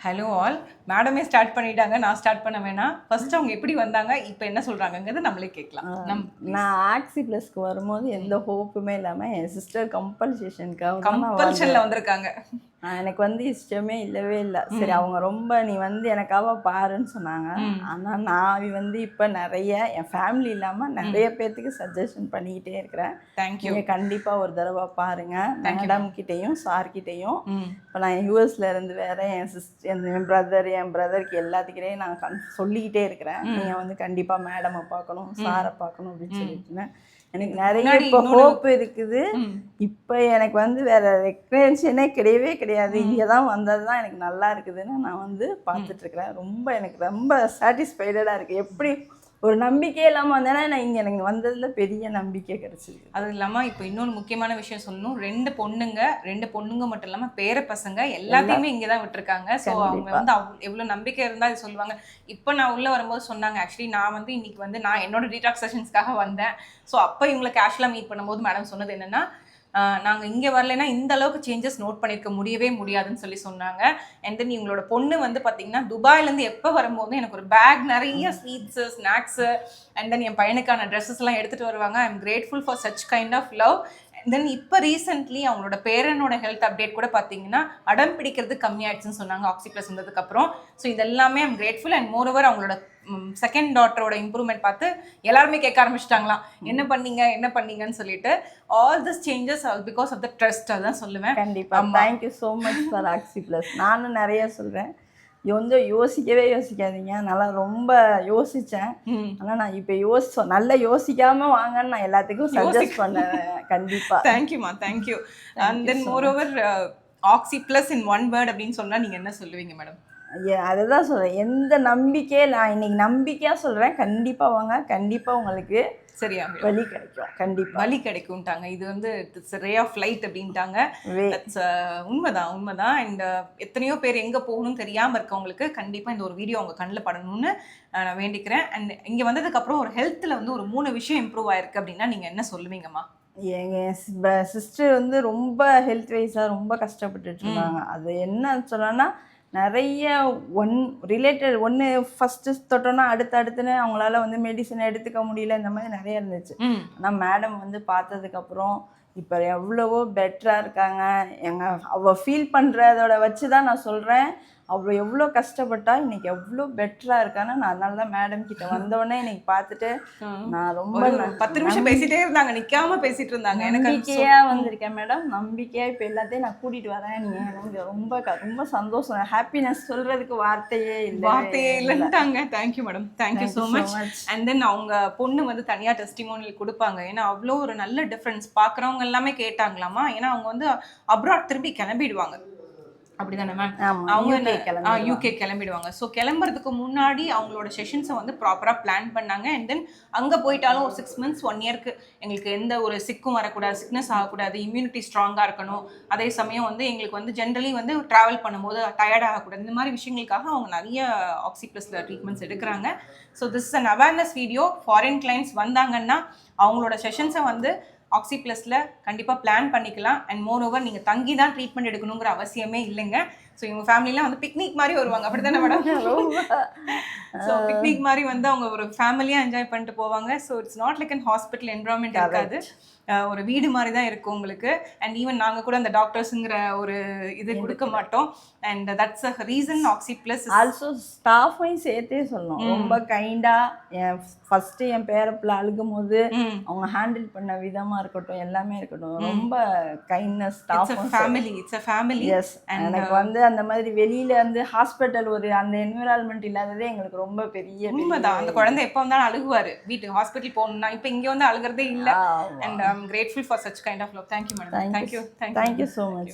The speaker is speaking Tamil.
Hello all. மேடமே ஸ்டார்ட் பண்ணிட்டாங்க, நான் ஸ்டார்ட் பண்ண வேணாம். ஃபர்ஸ்ட் அவங்க எப்படி வந்தாங்க, இப்போ என்ன சொல்றாங்கங்கிறத நம்மளே கேட்கலாம். நான் ஆக்சி ப்ளஸ்க்கு வரும்போது எந்த ஹோப்புமே இல்லாமல் என் சிஸ்டர் கம்பல்சேஷனுக்காக தான் நான் கம்பல்ஷன்ல வந்திருக்காங்க. எனக்கு வந்து இஷ்டமே இல்லவே இல்லை. சரி அவங்க ரொம்ப நீ வந்து எனக்காக பாருன்னு சொன்னாங்க. ஆனால் நான் வந்து இப்போ நிறைய என் ஃபேமிலி இல்லாமல் நிறைய பேர்த்துக்கு சஜஷன் பண்ணிக்கிட்டே இருக்கிறேன். தேங்க்யூ. நீங்கள் கண்டிப்பாக ஒரு தடவை பாருங்கள். மேடம் கிட்டேயும் சார்கிட்டையும் இப்போ நான் யூஎஸ்ல இருந்து வேற என் என் பிரதருக்கு எல்லாத்துக்கிட்டே நான் சொல்லிக்கிட்டே இருக்கிறேன். நீங்கள் வந்து கண்டிப்பாக மேடமை பார்க்கணும், சாரை பார்க்கணும் அப்படின்னு சொல்லிட்டு எனக்கு நிறைய இப்போ ஹோப் இருக்குது. இப்போ எனக்கு வந்து வேற ரெக்ரேஷனே கிடையவே கிடையாது. இங்கே தான் வந்தது தான் எனக்கு நல்லா இருக்குதுன்னு நான் வந்து பார்த்துட்ருக்குறேன். எனக்கு ரொம்ப சாட்டிஸ்ஃபைடாக இருக்குது. எப்படி ஒரு நம்பிக்கையே இல்லாமல் வந்தேன்னா நான் இங்கே எனக்கு வந்ததில் பெரிய நம்பிக்கை கிடச்சிருக்கு. அது இல்லாமல் இப்போ இன்னொன்று முக்கியமான விஷயம் சொல்லணும். ரெண்டு பொண்ணுங்க மட்டும் இல்லாமல் பேர பசங்க எல்லாத்தையுமே இங்கே தான் விட்டுருக்காங்க. ஸோ அவங்க வந்து எவ்வளோ நம்பிக்கை இருந்தால் அது சொல்லுவாங்க. இப்போ நான் உள்ளே வரும்போது சொன்னாங்க, ஆக்சுவலி நான் வந்து இன்னைக்கு வந்து நான் என்னோட டீடாக்ஸ் செஷன்ஸ்க்காக வந்தேன். ஸோ அப்போ இவங்களை கேஷுவலாக மீட் பண்ணும்போது மேடம் சொன்னது என்னென்னா, நாங்கள் இங்கே வரலைன்னா இந்த அளவுக்கு சேஞ்சஸ் நோட் பண்ணியிருக்க முடியவே முடியாதுன்னு சொல்லி சொன்னாங்க. அண்ட் தென் இவங்களோட பொண்ணு வந்து பார்த்தீங்கன்னா துபாயிலேருந்து எப்போ வரும்போது எனக்கு ஒரு பேக் நிறைய ஸ்வீட்ஸு ஸ்நாக்ஸு அண்ட் தென் என் பையனுக்கான ட்ரெஸ்ஸஸ்லாம் எடுத்துகிட்டு வருவாங்க. I am grateful for such kind of love. Then இப்போ ரீசெண்ட்லி அவங்களோட பேரனோட ஹெல்த் அப்டேட் கூட பார்த்தீங்கன்னா அடம் பிடிக்கிறது கம்மியாயிடுச்சுன்னு சொன்னாங்க ஆக்சி ப்ளஸ் வந்ததுக்கப்புறம். ஸோ இதெல்லாமே ஐம் கிரேட்ஃபுல். அண்ட் மோரோவர் அவங்களோட செகண்ட் டாட்டரோட இம்ப்ரூவ்மெண்ட் பார்த்து எல்லாருமே கேட்க ஆரம்பிச்சிட்டாங்களாம், என்ன பண்ணீங்கன்னு சொல்லிட்டு. All this changes because of the trust. அதான் சொல்லுவேன். கண்டிப்பாக thank you so much for Oxy Plus. நானும் நிறைய சொல்கிறேன், வந்து யோசிக்காதீங்க. நல்லா ரொம்ப யோசித்தேன். ஆனால் நான் இப்போ நல்லா யோசிக்காமல் வாங்கன்னு நான் எல்லாத்துக்கும் சஜஸ்ட் பண்ணேன். கண்டிப்பாக தேங்க்யூமா, thank you. And then moreover Oxy Plus in one word அப்படின்னு சொன்னால் நீங்கள் என்ன சொல்லுவீங்க மேடம்? அதை தான் சொல்கிறேன். எந்த நம்பிக்கையே நான் இன்னைக்கு நம்பிக்கையாக சொல்கிறேன். கண்டிப்பாக வாங்க, கண்டிப்பாக உங்களுக்கு சரியா வழி கிடைக்கும். கண்டிப்பாக வழி கிடைக்கும்ட்டாங்க. இது வந்து இட்ஸ் ரே ஆஃப் லைட் அப்படின்ட்டாங்க. உண்மைதான். அண்ட் எத்தனையோ பேர் எங்கே போகணும்னு தெரியாமல் இருக்கவங்களுக்கு கண்டிப்பாக இந்த ஒரு வீடியோ அவங்க கண்ணில் படணும்னு நான் வேண்டிக்கிறேன். அண்ட் இங்கே வந்ததுக்கப்புறம் ஒரு ஹெல்த்தில் வந்து ஒரு 3 விஷயம் இம்ப்ரூவ் ஆயிருக்கு அப்படின்னா நீங்கள் என்ன சொல்லுவீங்கம்மா? எங்கள் சிஸ்டர் வந்து ரொம்ப ஹெல்த் வைஸாக ரொம்ப கஷ்டப்பட்டுட்டு இருந்தாங்க. அது என்னன்னு சொன்னோன்னா நிறைய ஒன்று ஃபஸ்ட்டு தொட்டோன்னா அடுத்துன்னு அவங்களால வந்து மெடிசன் எடுத்துக்க முடியல, இந்த மாதிரி நிறைய இருந்துச்சு. ஆனால் மேடம் வந்து பார்த்ததுக்கப்புறம் இப்போ எவ்வளவோ பெட்டராக இருக்காங்க. அவள் ஃபீல் பண்ணுறதோட வச்சு தான் நான் சொல்கிறேன். அவ்வளோ எவ்வளோ கஷ்டப்பட்டா இன்னைக்கு எவ்வளோ பெட்டராக இருக்கான்னு நான் அதனால தான் மேடம் கிட்ட வந்தோடனே இன்னைக்கு பார்த்துட்டு நான் ரொம்ப 10 நிமிஷம் பேசிட்டே இருந்தாங்க, நிற்காம பேசிட்டு இருந்தாங்க. எனக்கு நம்பிக்கையாக வந்திருக்கேன் மேடம். நம்பிக்கையாக இப்போ எல்லாத்தையும் நான் கூட்டிகிட்டு வரேன். நீங்கள் எனக்கு ரொம்ப ரொம்ப சந்தோஷம், ஹாப்பினஸ் சொல்கிறதுக்கு வார்த்தையே இல்லைன்ட்டாங்க. Thank you madam, thank you so much. And then அவங்க பொண்ணு வந்து தனியாக டெஸ்டிமோனியல் கொடுப்பாங்க. ஏன்னா அவ்வளோ ஒரு நல்ல டிஃப்ரென்ஸ் பார்க்குறவங்க எல்லாமே கேட்டாங்களாமா. ஏன்னா அவங்க வந்து அப்ராட் திரும்பி கிளம்பிடுவாங்க, அப்படிதானே மேம்? அவங்க யூகே கிளம்பிடுவாங்க. ஸோ கிளம்புறதுக்கு முன்னாடி அவங்களோட செஷன்ஸை வந்து ப்ராப்பராக பிளான் பண்ணாங்க. அண்ட் தென் அங்கே போயிட்டாலும் ஒரு 6 months 1 yearக்கு எங்களுக்கு எந்த ஒரு சிக்கும் வரக்கூடாது, சிக்னஸ் ஆகக்கூடாது, இம்யூனிட்டி ஸ்ட்ராங்காக இருக்கணும். அதே சமயம் வந்து எங்களுக்கு வந்து ஜென்ரலி வந்து ட்ராவல் பண்ணும்போது டயர்ட் ஆகக்கூடாது. இந்த மாதிரி விஷயங்களுக்காக அவங்க நிறைய ஆக்சி ப்ளஸில் ட்ரீட்மெண்ட்ஸ் எடுக்கிறாங்க. So this is an awareness video. Foreign clients வந்தாங்கன்னா அவங்களோட செஷன்ஸை வந்து ஆக்சி ப்ளஸில் கண்டிப்பாக பிளான் பண்ணிக்கலாம். அண்ட் மோர் ஓவர் நீங்கள் தங்கி தான் ட்ரீட்மெண்ட் எடுக்கணுங்கிற அவசியமே இல்லைங்க. ஸோ இவங்க ஃபேமிலிலாம் வந்து பிக்னிக் மாதிரி வருவாங்க, அப்படி தானே மேடம்? ஸோ பிக்னிக் மாதிரி வந்து அவங்க ஒரு ஃபேமிலியாக என்ஜாய் பண்ணிட்டு போவாங்க. So it's not like an hospital environment இருக்காது, ஒரு வீடு மாதிரி தான் இருக்கும் உங்களுக்கு. அண்ட் ஈவன் நாங்கள் கூட அந்த டாக்டர்ஸுங்கிற ஒரு இது கொடுக்க மாட்டோம். And that's a reason Oxy Plus. Also ஸ்டாஃபையும் சேர்த்தே சொல்லணும், ரொம்ப கைண்டாக ஃபஸ்ட்டு என் பேரப்பில் அழுகும் போது அவங்க ஹேண்டில் பண்ண விதமாக இருக்கட்டும், எல்லாமே இருக்கட்டும், ரொம்ப kindness staff. It's a family. Yes. எனக்கு வந்து அந்த மாதிரி வெளியில வந்து ஹாஸ்பிட்டல் ஒரு அந்த என்விரான்மெண்ட் இல்லாததே எங்களுக்கு ரொம்ப பெரிய உண்மைதான். அந்த குழந்தை எப்போ வந்தாலும் அழுகுவாரு, வீட்டு ஹாஸ்பிட்டல் போகணும்னா. இப்போ இங்கே வந்து அழுகிறதே இல்லை. And I'm grateful for such kind of love. Thank you, madam. Thank you so much.